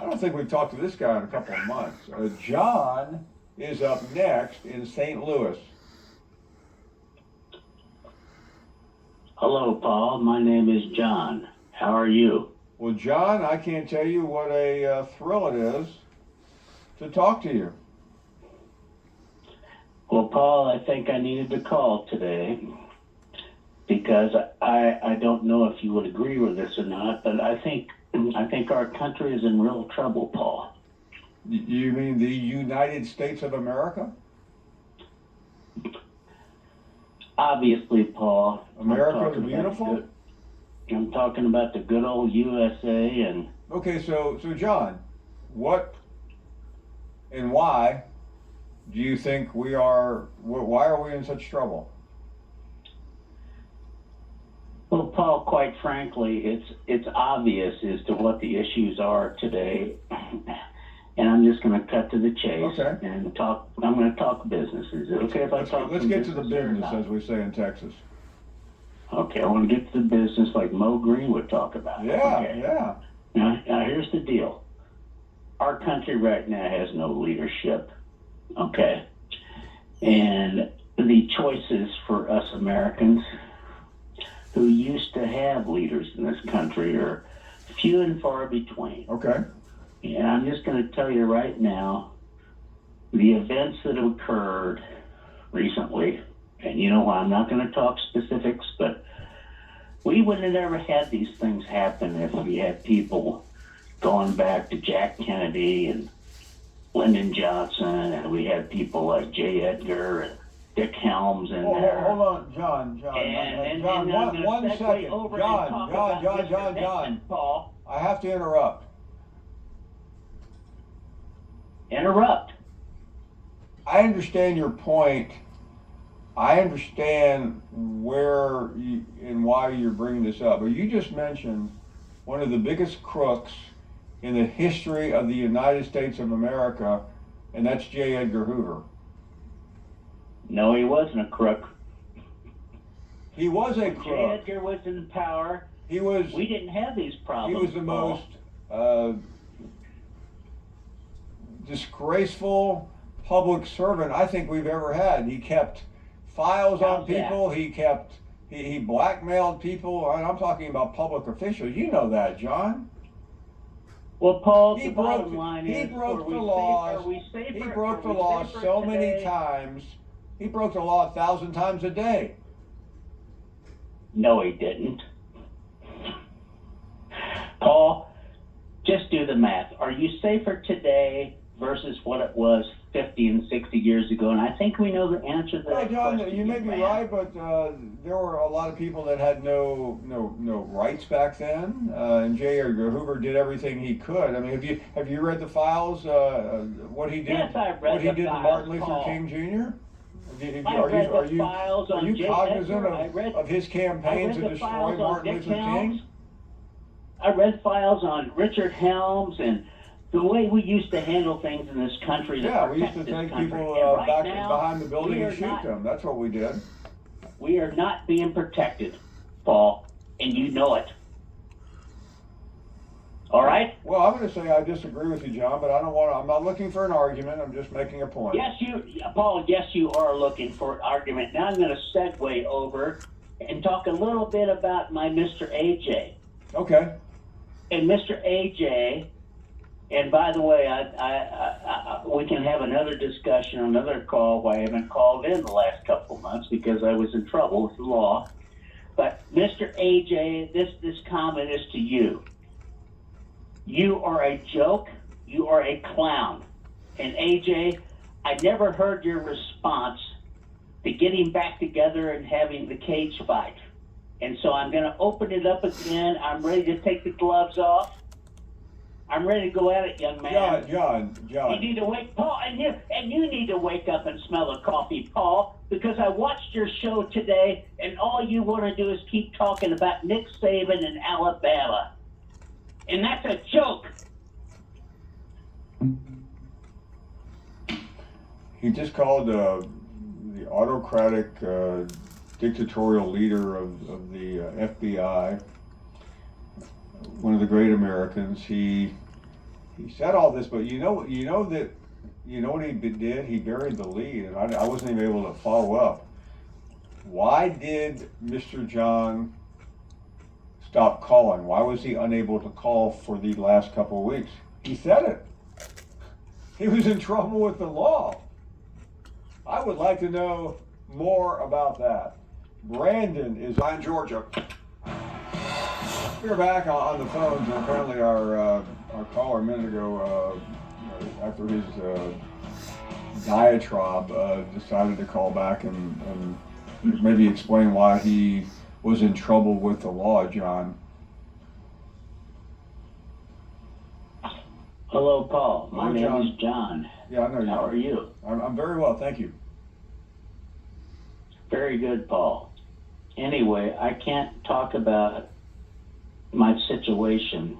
don't think we've talked to this guy in a couple of months. John is up next in St. Louis. Hello, Paul. My name is John. How are you? Well, John, I can't tell you what a thrill it is to talk to you. Well, Paul, I think I needed to call today because I don't know if you would agree with this or not, but I think our country is in real trouble, Paul. You mean the United States of America? Obviously, Paul. America the beautiful? I'm talking about the good old USA and... Okay, so John, what and why do you think why are we in such trouble? Well, Paul, quite frankly, it's obvious as to what the issues are today. And I'm just going to cut to the chase and talk. I'm going to talk business. Is it okay if I talk? Let's get to the business, as we say in Texas. Okay, I want to get to the business like Mo Green would talk about. Yeah, okay. yeah. Now, here's the deal. Our country right now has no leadership. Okay, and the choices for us Americans who used to have leaders in this country are few and far between. Okay. And I'm just going to tell you right now, the events that have occurred recently, and you know I'm not going to talk specifics, but we would have never had these things happen if we had people going back to Jack Kennedy and Lyndon Johnson, and we had people like J. Edgar and Dick Helms in there. Hold on, John, one second. John, Paul. I have to interrupt. Interrupt. I understand your point. I understand where and why you're bringing this up. But you just mentioned one of the biggest crooks in the history of the United States of America, and that's J. Edgar Hoover. No, he wasn't a crook. He was a crook. J. Edgar was in power. We didn't have these problems. He was the most disgraceful public servant I think we've ever had. He kept files on people. He blackmailed people. I'm talking about public officials. You know that, John. Well, Paul, he broke the laws so many times. He broke the law 1,000 times a day. No, he didn't. Paul, just do the math. Are you safer today versus what it was 50 and 60 years ago? And I think we know the answer to that John, question. You may be right, but there were a lot of people that had no rights back then. And J. Edgar Hoover did everything he could. I mean, have you read the files? What he did? Yes, I've read what he did files, to Martin Luther Paul. King Jr. Files are you cognizant of his campaigns to destroy Martin Luther King? I read files on Richard Helms and the way we used to handle things in this country. Yeah, we used to take people back behind the building and shoot them. That's what we did. We are not being protected, Paul, and you know it. All right? Well, I'm going to say I disagree with you, John, but I'm not looking for an argument. I'm just making a point. Paul, yes, you are looking for an argument. Now I'm going to segue over and talk a little bit about my Mr. AJ. Okay. And Mr. AJ, and by the way, we can have another discussion, another call, why I haven't called in the last couple of months because I was in trouble with the law. But Mr. AJ, this comment is to you. You are a joke. You are a clown. And AJ, I never heard your response to getting back together and having the cage fight. And so I'm going to open it up again. I'm ready to take the gloves off. I'm ready to go at it, young man. John. You need to wake, Paul, and you need to wake up and smell the coffee, Paul, because I watched your show today, and all you want to do is keep talking about Nick Saban and Alabama. And that's a joke. He just called the autocratic, dictatorial leader of the FBI one of the great Americans. He he said all this, but you know what he did? He buried the lead, and I wasn't even able to follow up. Why did Mr. John stop calling? Why was he unable to call for the last couple of weeks? He said it. He was in trouble with the law. I would like to know more about that. Brandon is in Georgia. We're back on the phones, and apparently our caller a minute ago, after his diatribe, decided to call back and maybe explain why he was in trouble with the law, John. Hello, Paul. My Hello, John. name is John. Yeah, I know you. How are you? I'm very well, thank you. Very good, Paul. Anyway, I can't talk about my situation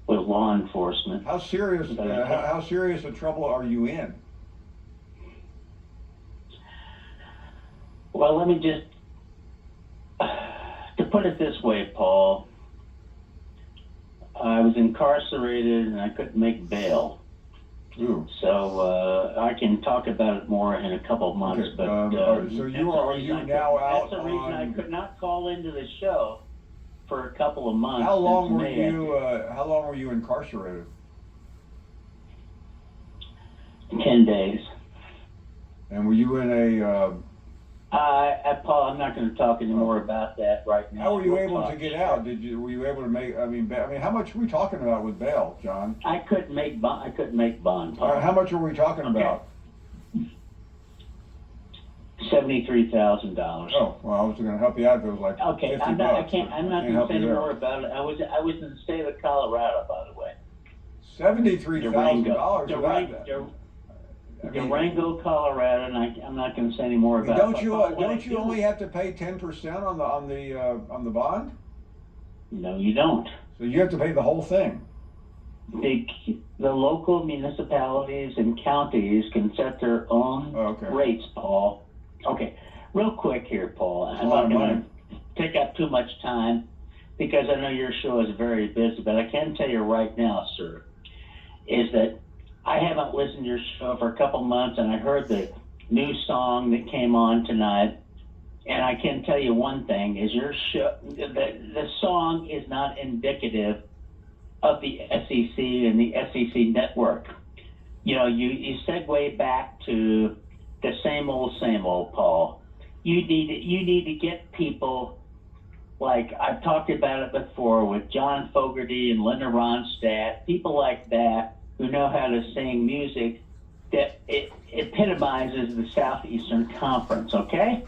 with law enforcement. How serious a trouble are you in? Well, let me just, to put it this way, Paul, I was incarcerated and I couldn't make bail. Ooh. So I can talk about it more in a couple of months. Okay. But So are you now out? That's the reason I could not call into the show for a couple of months. How long were you incarcerated? 10 days. And were you in a? Paul, I'm not going to talk anymore about that right now. How were you able to get out? Were you able to make? I mean, how much are we talking about with bail, John? I couldn't make bond. Paul. How much are we talking about? $73,000. Oh, well, I was going to help you out. If it was like okay. $50. I'm not going to say any there. more about it. I was in the state of Colorado, by the way. $73,000. Durango, Colorado, and I'm not going to say any more about it. Don't you only have to pay 10% on the bond? No, you don't. So you have to pay the whole thing. The local municipalities and counties can set their own rates, Paul. Okay, real quick here, Paul. I'm not going to take up too much time because I know your show is very busy, but I can tell you right now, sir, is that I haven't listened to your show for a couple months, and I heard the new song that came on tonight, and I can tell you one thing, is your show, the song is not indicative of the SEC and the SEC network. You know, you segue back to the same old, Paul. You need to get people like I've talked about it before with John Fogerty and Linda Ronstadt, people like that who know how to sing music that it epitomizes the Southeastern Conference, okay?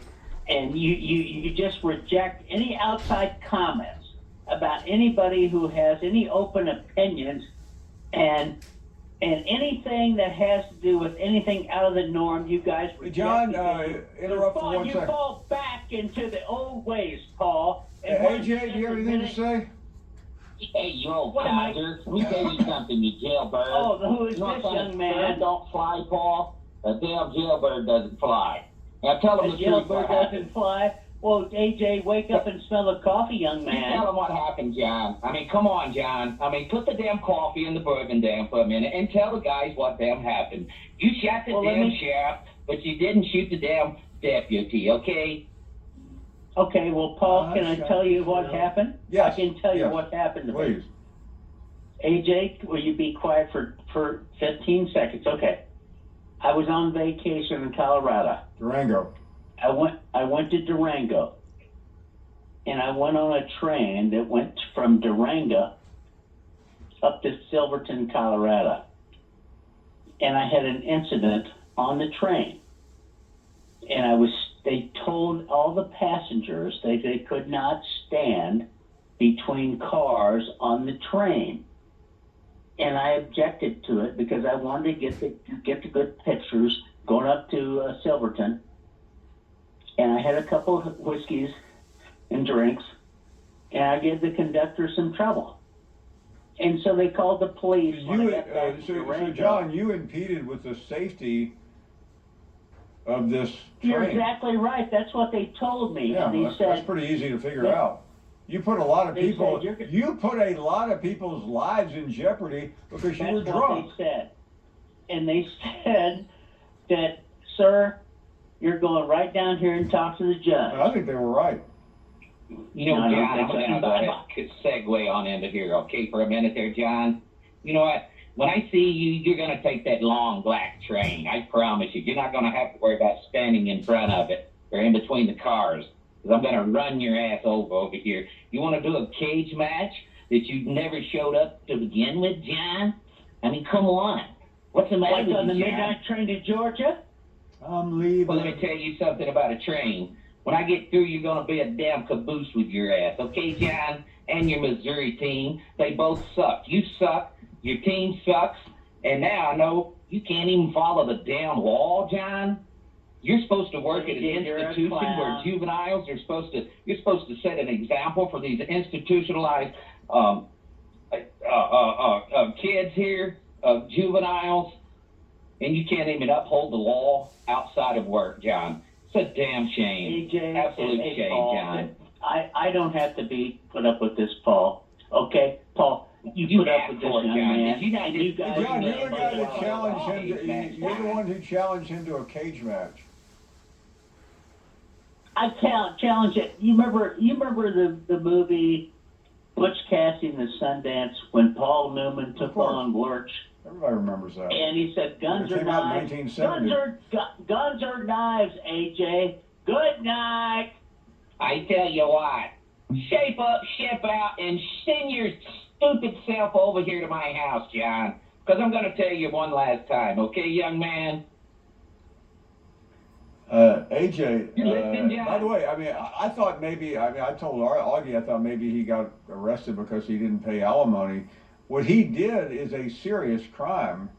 And you just reject any outside comments about anybody who has any open opinions and anything that has to do with anything out of the norm, you guys reject. John, interrupt for 1 second. You fall back into the old ways, Paul. AJ, do you have anything to say? Hey, you old codger. Let me tell you something, you jailbird. Oh, who is this young man? Don't fly, Paul. A damn jailbird doesn't fly. Now tell him the truth. Jailbird doesn't fly? Well, AJ, wake up and smell the coffee, young man. Tell him what happened, John. I mean, come on, John. I mean, put the damn coffee in the bourbon down for a minute and tell the guys what damn happened. You shot the damn sheriff, but you didn't shoot the damn deputy, okay? Okay, well, Paul, can I tell you what happened? Yes. I can tell you what happened to me. AJ, will you be quiet for 15 seconds? Okay. I was on vacation in Colorado. Durango. I went to Durango, and I went on a train that went from Durango up to Silverton, Colorado. And I had an incident on the train. And they told all the passengers they could not stand between cars on the train. And I objected to it because I wanted to get the good pictures going up to Silverton. And I had a couple of whiskeys and drinks, and I gave the conductor some trouble. And so they called the police. So John, you impeded with the safety of this train. You're exactly right. That's what they told me. Yeah, and they said, that's pretty easy to figure out. You put a lot of They people. said You put a lot of people's lives in jeopardy because you were That's drunk. what they said. And they said that, sir, you're going right down here and talk to the judge. I think they were right. You know, No, I don't John, I'm think so. going to go ahead and segue on into here, okay, for a minute there, John. You know what? When I see you, you're going to take that long black train. I promise you. You're not going to have to worry about standing in front of it or in between the cars, because I'm going to run your ass over here. You want to do a cage match that you never showed up to begin with, John? I mean, come on. What's the matter Like with on the you, John? midnight train to Georgia? I'm leaving. Well, let me tell you something about a train. When I get through, you're going to be a damn caboose with your ass, okay, John? And your Missouri team. They both suck. You suck. Your team sucks. And now I know you can't even follow the damn law, John. You're supposed to work at an institution where juveniles are supposed to. You're supposed to set an example for these institutionalized kids here, juveniles, and you can't even uphold the law outside of work, John. It's a damn shame. AJ, Absolute and shame, Paul, John. I don't have to put up with this, Paul. Okay, Paul, you put up with this asked for it, young John. man. Did you not and just- you guys John, you're the made guy it that all challenged wrong. him. You're the one who challenged him to a cage match. I challenge it. You remember the movie Butch Cassidy and the Sundance when Paul Newman took on Lurch? Everybody remembers that. And he said, guns It are came out in knives. 1970. Guns are knives, AJ. Good night. I tell you what, shape up, ship out, and send your stupid self over here to my house, John. Because I'm going to tell you one last time, okay, young man? AJ, You're listening, John? by the way, I mean, I thought maybe, I told Augie, I thought maybe he got arrested because he didn't pay alimony. What he did is a serious crime.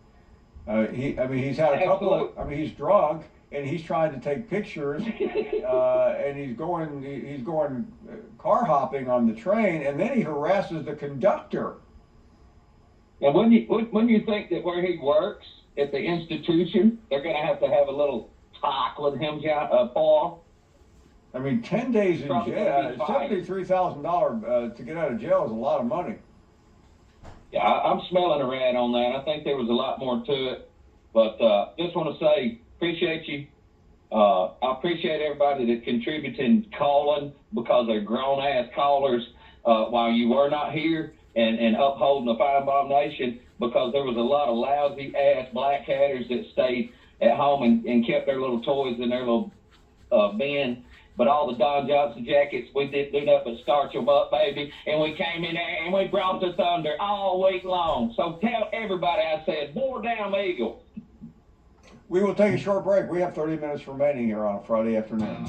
He's had a couple of, he's drunk and he's trying to take pictures, and he's going car hopping on the train, and then he harasses the conductor. And when you think that where he works at the institution, they're going to have a little talk with him, John, Paul. I mean, 10 days in Probably jail, gonna be $73,000 to get out of jail is a lot of money. Yeah, I'm smelling a rat on that. I think there was a lot more to it. But just want to say, appreciate you. I appreciate everybody that contributed in calling, because they're grown-ass callers while you were not here, and upholding the Fine Bomb Nation, because there was a lot of lousy-ass black hatters that stayed at home and kept their little toys in their little bin. But all the Don Johnson jackets, we didn't do nothing but starch them up, baby. And we came in there and we brought the thunder all week long. So tell everybody I said, more damn Eagle. We will take a short break. We have 30 minutes remaining here on a Friday afternoon.